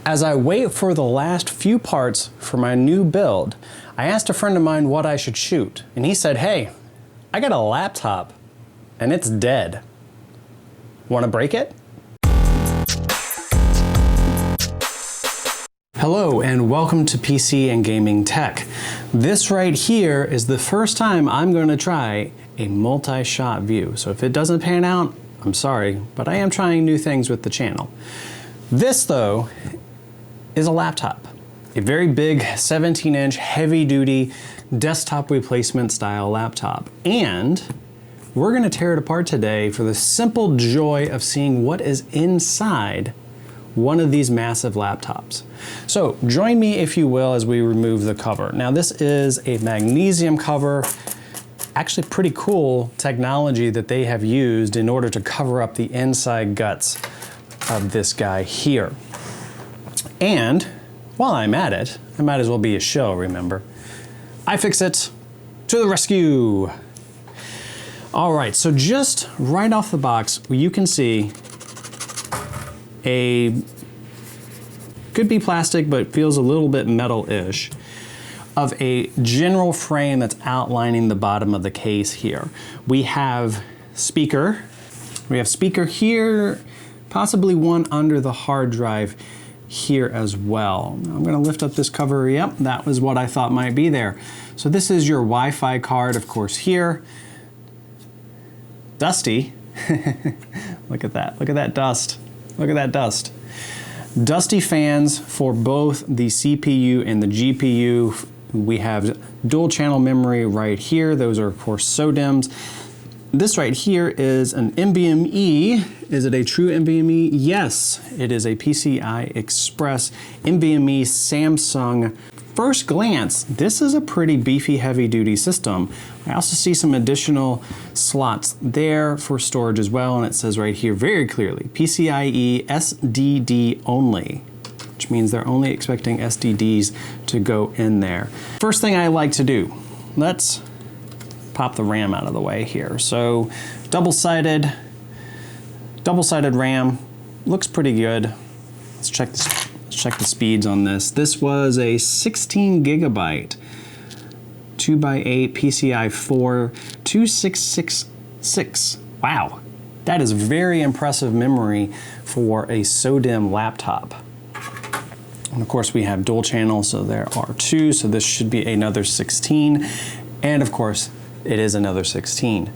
As I wait for the last few parts for my new build, I asked a friend of mine what I should shoot, and he said, hey, I got a laptop and it's dead. Want to break it? Hello and welcome to PC and Gaming Tech. This right here is the first time I'm going to try a multi-shot view. So if it doesn't pan out, I'm sorry, but I am trying new things with the channel. This though is a laptop. A very big 17-inch heavy-duty desktop replacement style laptop. And we're going to tear it apart today for the simple joy of seeing what is inside one of these massive laptops. So join me, if you will, as we remove the cover. Now this is a magnesium cover. Actually pretty cool technology that they have used in order to cover up the inside guts of this guy here. And while I'm at it, I might as well be a shill, remember? iFixit to the rescue. All right, so just right off the box, you can see could be plastic, but feels a little bit metal-ish, of a general frame that's outlining the bottom of the case here. We have speaker here, possibly one under the hard drive here as well. I'm gonna lift up this cover. Yep, that was what I thought might be there. So this is your Wi-Fi card, of course, here. Dusty. Look at that dust. Look at that dust. Dusty fans for both the CPU and the GPU. We have dual channel memory right here. Those are of course SODIMMs. This right here is an NVMe. Is it a true NVMe? Yes, it is a PCI Express NVMe Samsung. First glance, this is a pretty beefy heavy duty system. I also see some additional slots there for storage as well, and it says right here very clearly, PCIe SDD only, which means they're only expecting SDDs to go in there. First thing I like to do, let's pop the RAM out of the way here. So double-sided RAM, looks pretty good. Let's check the speeds on this. This was a 16 gigabyte 2x8 PCI 4 2666. Wow, that is very impressive memory for a SODIMM laptop. And of course we have dual channel, so there are two, so this should be another 16. And of course it is another 16.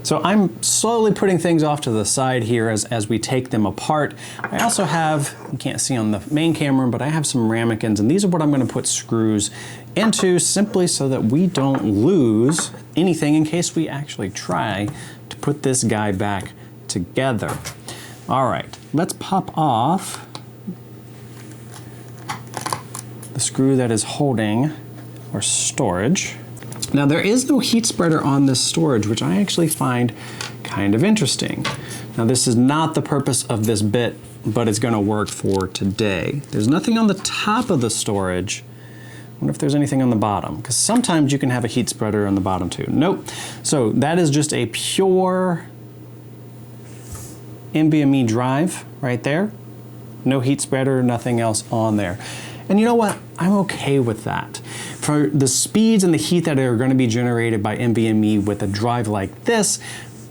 So I'm slowly putting things off to the side here as we take them apart. I also have, you can't see on the main camera, but I have some ramekins, and these are what I'm going to put screws into simply so that we don't lose anything in case we actually try to put this guy back together. All right, let's pop off the screw that is holding our storage. Now there is no heat spreader on this storage, which I actually find kind of interesting. Now this is not the purpose of this bit, but it's gonna work for today. There's nothing on the top of the storage. I wonder if there's anything on the bottom, because sometimes you can have a heat spreader on the bottom too. Nope. So that is just a pure NVMe drive right there. No heat spreader, nothing else on there. And you know what? I'm okay with that. For the speeds and the heat that are going to be generated by NVMe with a drive like this,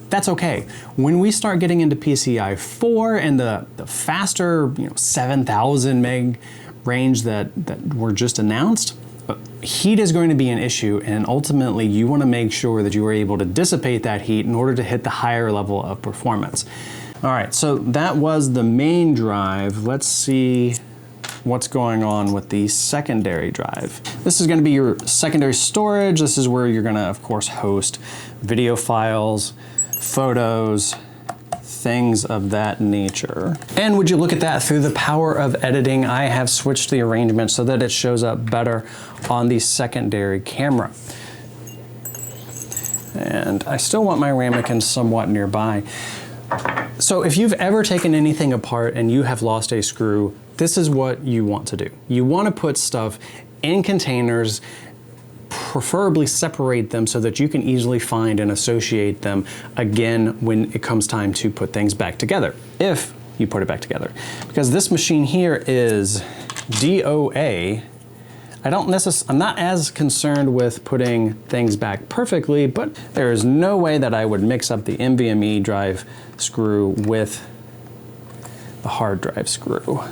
that's okay. When we start getting into PCI 4 and the faster 7,000 meg range that were just announced, heat is going to be an issue, and ultimately you want to make sure that you are able to dissipate that heat in order to hit the higher level of performance. All right, so that was the main drive. Let's see what's going on with the secondary drive. This is going to be your secondary storage. This is where you're going to, of course, host video files, photos, things of that nature. And would you look at that, through the power of editing, I have switched the arrangement so that it shows up better on the secondary camera. And I still want my ramekin somewhat nearby. So if you've ever taken anything apart and you have lost a screw, this is what you want to do. You want to put stuff in containers, preferably separate them so that you can easily find and associate them again when it comes time to put things back together. If you put it back together. Because this machine here is DOA. I'm not as concerned with putting things back perfectly, but there is no way that I would mix up the NVMe drive screw with the hard drive screw.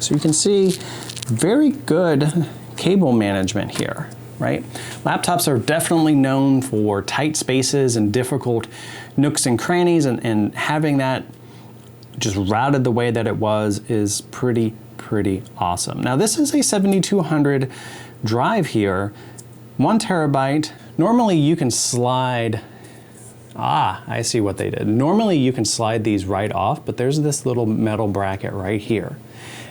So you can see very good cable management here, right? Laptops are definitely known for tight spaces and difficult nooks and crannies, and having that just routed the way that it was is pretty awesome. Now this is a 7200 drive here, 1 terabyte. Normally you can slide, I see what they did. Normally you can slide these right off, but there's this little metal bracket right here.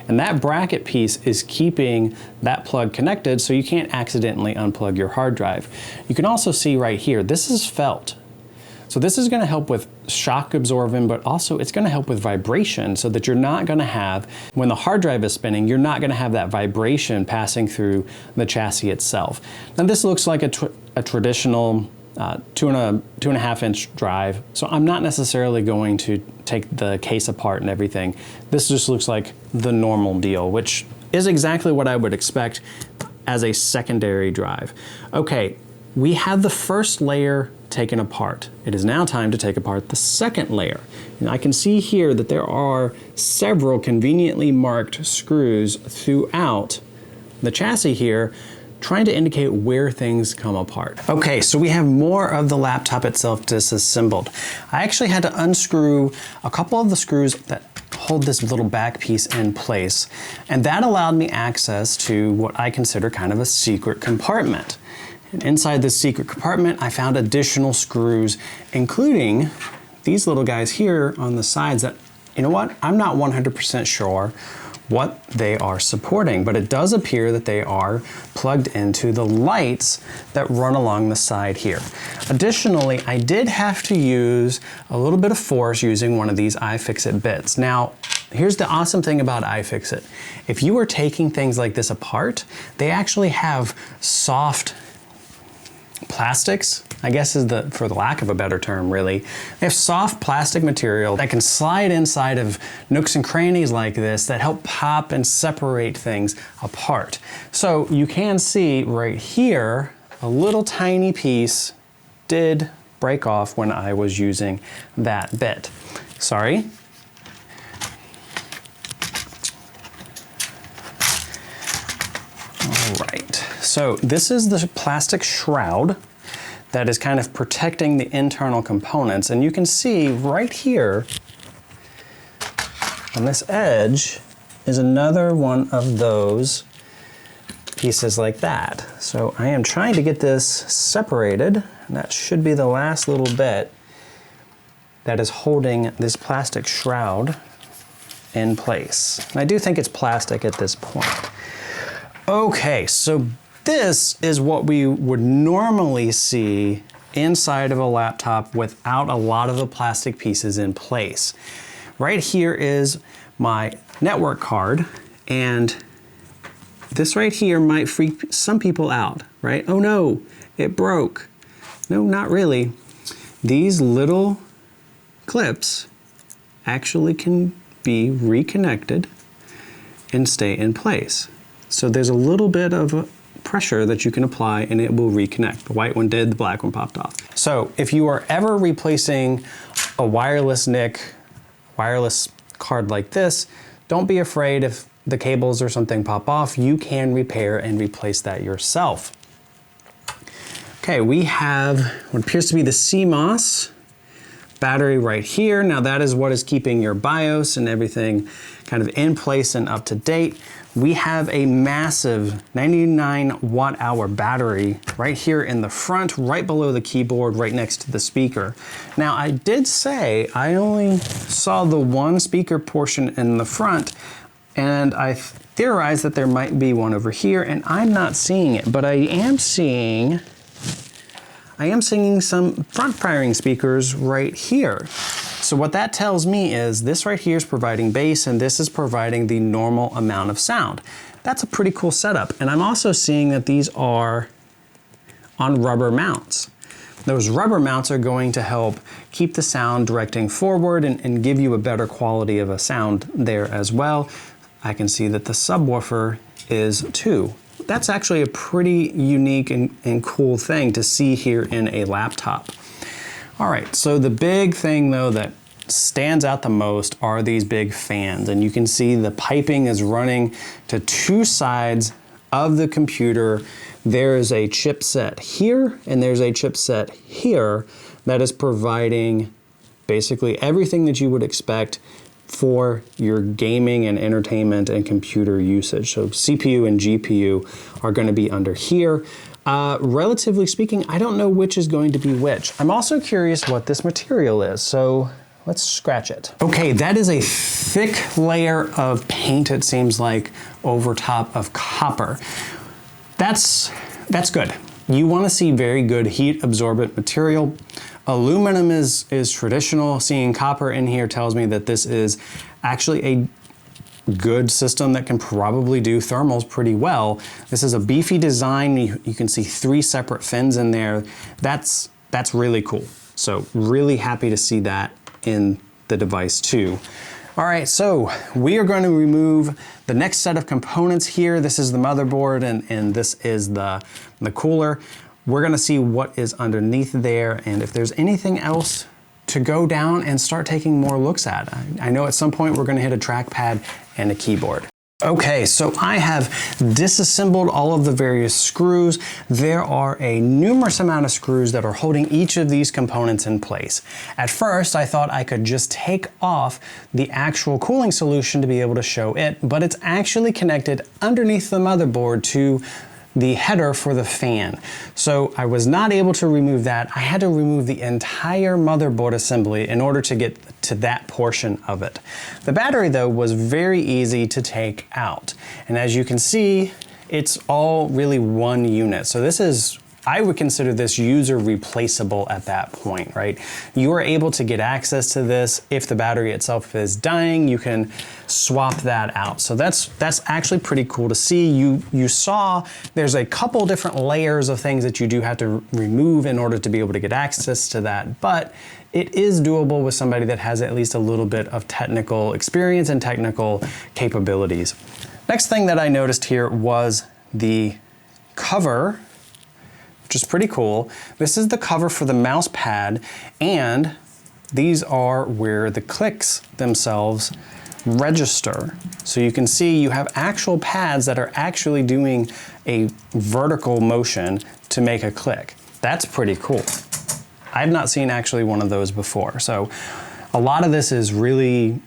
And that bracket piece is keeping that plug connected so you can't accidentally unplug your hard drive. You can also see right here, this is felt. So this is gonna help with shock absorbing, but also it's gonna help with vibration so that you're not gonna have, when the hard drive is spinning, you're not gonna have that vibration passing through the chassis itself. Now this looks like a traditional 2.5 inch drive. So I'm not necessarily going to take the case apart and everything. This just looks like the normal deal, which is exactly what I would expect as a secondary drive. Okay, we have the first layer taken apart. It is now time to take apart the second layer. And I can see here that there are several conveniently marked screws throughout the chassis here, trying to indicate where things come apart. Okay, so we have more of the laptop itself disassembled. I actually had to unscrew a couple of the screws that hold this little back piece in place, and that allowed me access to what I consider kind of a secret compartment. And inside this secret compartment, I found additional screws, including these little guys here on the sides that, you know what, I'm not 100% sure what they are supporting, but it does appear that they are plugged into the lights that run along the side here. Additionally, I did have to use a little bit of force using one of these iFixit bits. Now, here's the awesome thing about iFixit. If you are taking things like this apart, they actually have soft plastics, I guess is for the lack of a better term really. They have soft plastic material that can slide inside of nooks and crannies like this that help pop and separate things apart. So you can see right here, a little tiny piece did break off when I was using that bit. Sorry. All right, so this is the plastic shroud that is kind of protecting the internal components. And you can see right here on this edge is another one of those pieces like that. So I am trying to get this separated. And that should be the last little bit that is holding this plastic shroud in place. And I do think it's plastic at this point. Okay, so this is what we would normally see inside of a laptop without a lot of the plastic pieces in place. Right here is my network card, and this right here might freak some people out, right? Oh no, it broke. No, not really. These little clips actually can be reconnected and stay in place. So there's a little bit of pressure that you can apply and it will reconnect. The white one did, the black one popped off. So if you are ever replacing a wireless NIC, wireless card like this, don't be afraid if the cables or something pop off. You can repair and replace that yourself. Okay, we have what appears to be the CMOS battery right here. Now that is what is keeping your BIOS and everything kind of in place and up to date. We have a massive 99 watt-hour battery right here in the front, right below the keyboard, right next to the speaker. Now, I did say I only saw the one speaker portion in the front, and I theorized that there might be one over here, and I'm not seeing it, but I am seeing some front-firing speakers right here. So what that tells me is this right here is providing bass and this is providing the normal amount of sound. That's a pretty cool setup. And I'm also seeing that these are on rubber mounts, Those rubber mounts are going to help keep the sound directing forward and give you a better quality of a sound there as well. I can see that the subwoofer is too. That's actually a pretty unique and cool thing to see here in a laptop. All right, so the big thing though that stands out the most are these big fans, and you can see the piping is running to two sides of the computer. There is a chipset here and there's a chipset here that is providing basically everything that you would expect for your gaming and entertainment and computer usage. So CPU and GPU are going to be under here. Relatively speaking, I don't know which is going to be which. I'm also curious what this material is, so let's scratch it. Okay, that is a thick layer of paint, it seems like, over top of copper. That's good. You want to see very good heat absorbent material. Aluminum is traditional. Seeing copper in here tells me that this is actually a good system that can probably do thermals pretty well. This is a beefy design. You can see 3 separate fins in there. That's really cool. So really happy to see that in the device too. All right, so we are going to remove the next set of components here. This is the motherboard and this is the cooler. We're going to see what is underneath there and if there's anything else to go down and start taking more looks at. I know at some point we're going to hit a trackpad and a keyboard. Okay, so I have disassembled all of the various screws. There are a numerous amount of screws that are holding each of these components in place. At first, I thought I could just take off the actual cooling solution to be able to show it, but it's actually connected underneath the motherboard to the header for the fan. So I was not able to remove that. I had to remove the entire motherboard assembly in order to get to that portion of it. The battery though was very easy to take out. And as you can see, it's all really one unit. So this is, I would consider this user replaceable at that point, right? You are able to get access to this. If the battery itself is dying, you can swap that out. So that's actually pretty cool to see. You saw there's a couple different layers of things that you do have to remove in order to be able to get access to that, but it is doable with somebody that has at least a little bit of technical experience and technical capabilities. Next thing that I noticed here was the cover, which is pretty cool. This is the cover for the mouse pad, and these are where the clicks themselves register. So you can see you have actual pads that are actually doing a vertical motion to make a click. That's pretty cool. I've not seen actually one of those before. So a lot of this is really,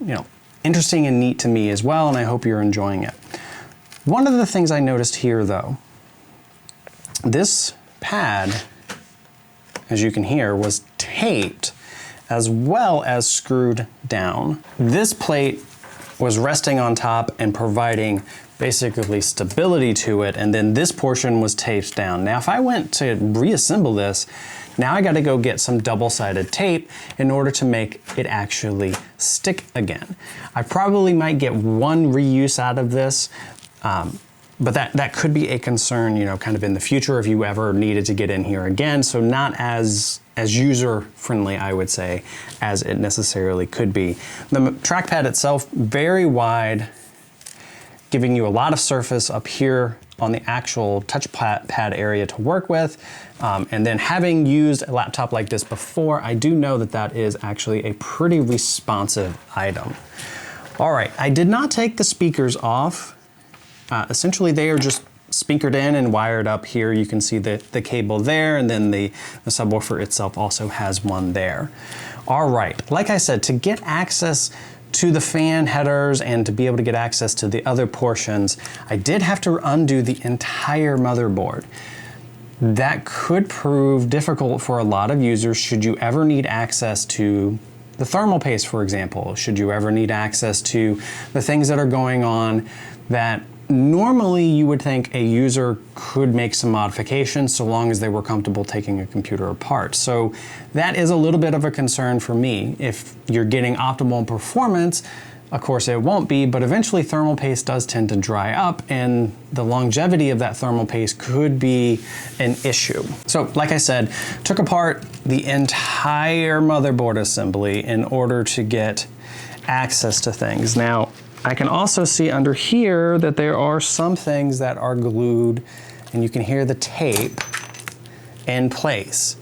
interesting and neat to me as well, and I hope you're enjoying it. One of the things I noticed here though, this pad, as you can hear, was taped as well as screwed down. This plate was resting on top and providing basically stability to it, and then this portion was taped down. Now if I went to reassemble this, now I gotta go get some double-sided tape in order to make it actually stick again. I probably might get one reuse out of this, but that could be a concern, kind of in the future if you ever needed to get in here again. So not as user-friendly, I would say, as it necessarily could be. The trackpad itself, very wide, giving you a lot of surface up here on the actual touchpad area to work with. And then having used a laptop like this before, I do know that that is actually a pretty responsive item. All right, I did not take the speakers off. Essentially, they are just speakered in and wired up here. You can see the cable there, and then the subwoofer itself also has one there. All right, like I said, to get access to the fan headers and to be able to get access to the other portions, I did have to undo the entire motherboard. That could prove difficult for a lot of users should you ever need access to the thermal paste, for example. Should you ever need access to the things that are going on that normally you would think a user could make some modifications so long as they were comfortable taking a computer apart. So that is a little bit of a concern for me. If you're getting optimal performance, Of course it won't be, but eventually thermal paste does tend to dry up, and the longevity of that thermal paste could be an issue. So like I said, took apart the entire motherboard assembly in order to get access to things. Now, I can also see under here that there are some things that are glued, and you can hear the tape in place.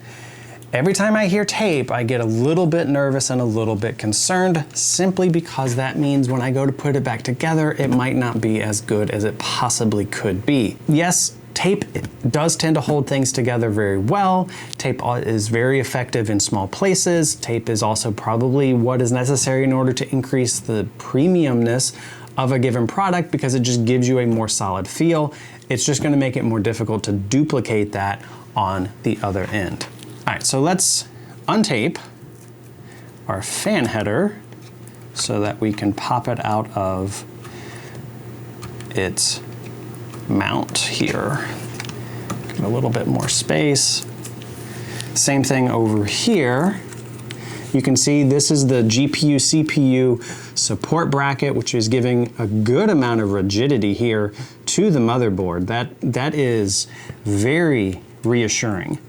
Every time I hear tape, I get a little bit nervous and a little bit concerned, simply because that means when I go to put it back together, it might not be as good as it possibly could be. Yes, tape does tend to hold things together very well. Tape is very effective in small places. Tape is also probably what is necessary in order to increase the premiumness of a given product, because it just gives you a more solid feel. It's just going to make it more difficult to duplicate that on the other end. All right, so let's untape our fan header so that we can pop it out of its mount here. Get a little bit more space. Same thing over here. You can see this is the GPU CPU support bracket, which is giving a good amount of rigidity here to the motherboard. That is very reassuring.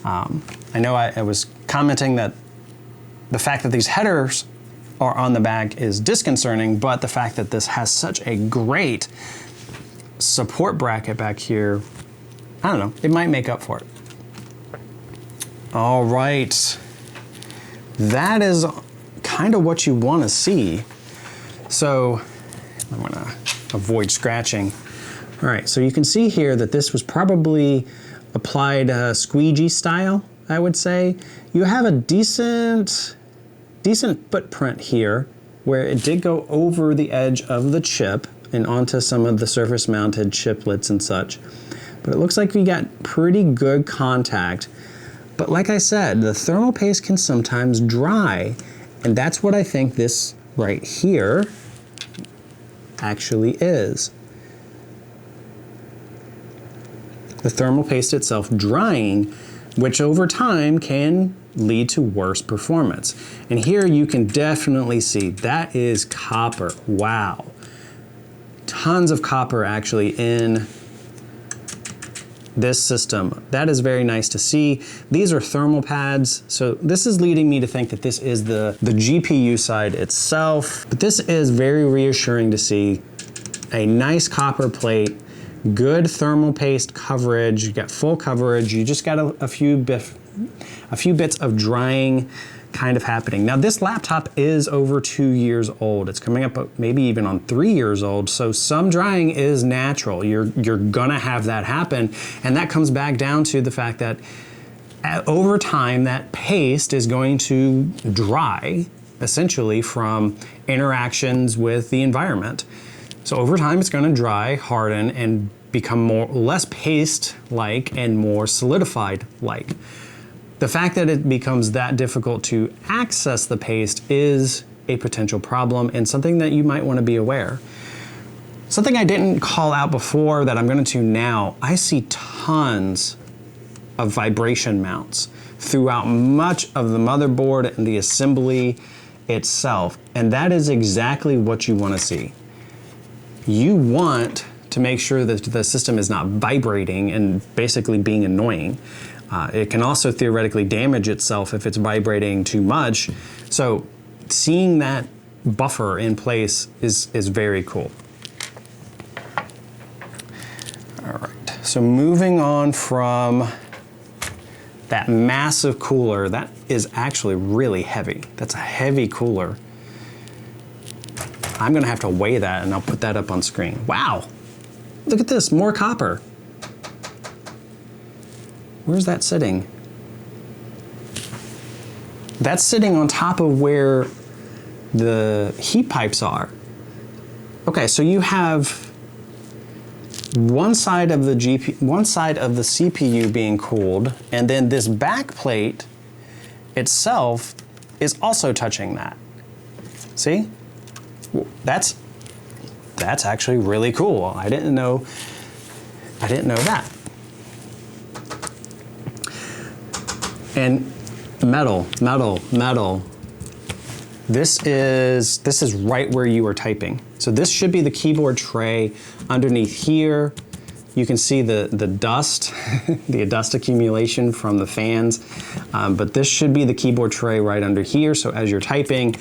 I know I was commenting that the fact that these headers are on the back is disconcerting, but the fact that this has such a great support bracket back here, I don't know, it might make up for it. All right, that is kind of what you want to see. So I'm gonna avoid scratching. All right, so you can see here that this was probably applied squeegee style, I would say. You have a decent footprint here where it did go over the edge of the chip and onto some of the surface mounted chiplets and such. But it looks like we got pretty good contact. But like I said, the thermal paste can sometimes dry, and that's what I think this right here actually is. The thermal paste itself drying, which over time can lead to worse performance. And here you can definitely see that is copper. Wow. Tons of copper actually in this system. That is very nice to see. These are thermal pads, so this is leading me to think that this is the GPU side itself. But this is very reassuring to see. A nice copper plate, good thermal paste coverage, you got full coverage, you just got a few bits of drying kind of happening. Now this laptop is over 2 years old. It's coming up maybe even on 3 years old, so some drying is natural. You're gonna have that happen, and that comes back down to the fact that over time that paste is going to dry, essentially from interactions with the environment. So over time it's gonna dry, harden, and become less paste-like and more solidified-like. The fact that it becomes that difficult to access the paste is a potential problem and something that you might want to be aware. Something I didn't call out before that I'm going to now, I see tons of vibration mounts throughout much of the motherboard and the assembly itself, and that is exactly what you want to see. You want to make sure that the system is not vibrating and basically being annoying. It can also theoretically damage itself if it's vibrating too much. So seeing that buffer in place is very cool. All right, so moving on from that massive cooler, that is actually really heavy. That's a heavy cooler. I'm gonna have to weigh that and I'll put that up on screen. Wow, look at this, more copper. Where's that sitting? That's sitting on top of where the heat pipes are. Okay, so you have one side of the CPU being cooled, and then this back plate itself is also touching that. See? That's actually really cool. I didn't know that. And metal. this is right where you are typing. So this should be the keyboard tray underneath here. You can see the dust, the dust accumulation from the fans, but this should be the keyboard tray right under here. So as you're typing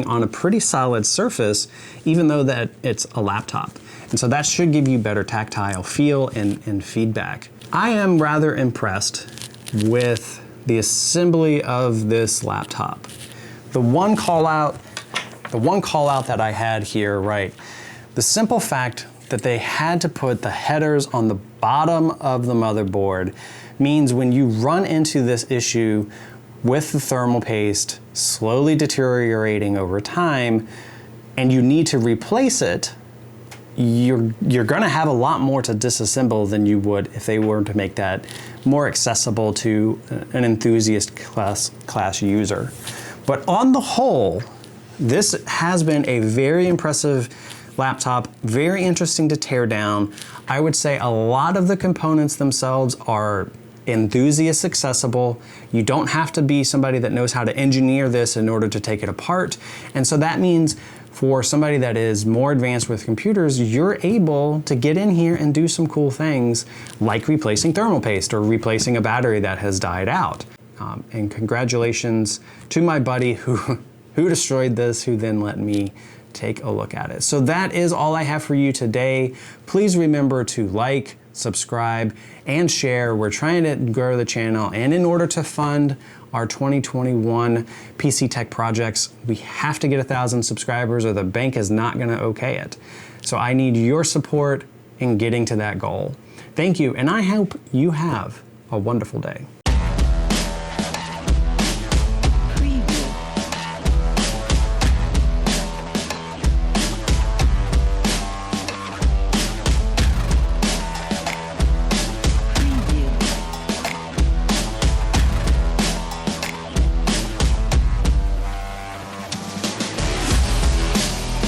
on a pretty solid surface, even though that it's a laptop. And so that should give you better tactile feel and feedback. I am rather impressed with the assembly of this laptop. The one call out that I had here, right, the simple fact that they had to put the headers on the bottom of the motherboard means when you run into this issue with the thermal paste slowly deteriorating over time and you need to replace it, you're gonna have a lot more to disassemble than you would if they were to make that more accessible to an enthusiast class user. But on the whole, this has been a very impressive laptop, very interesting to tear down. I would say a lot of the components themselves are enthusiast accessible. You don't have to be somebody that knows how to engineer this in order to take it apart. And so that means for somebody that is more advanced with computers, you're able to get in here and do some cool things like replacing thermal paste or replacing a battery that has died out. And congratulations to my buddy who destroyed this, who then let me take a look at it. So that is all I have for you today. Please remember to like, subscribe, and share. We're trying to grow the channel, and in order to fund our 2021 PC Tech projects, we have to get 1,000 subscribers or the bank is not gonna okay it. So I need your support in getting to that goal. Thank you, and I hope you have a wonderful day.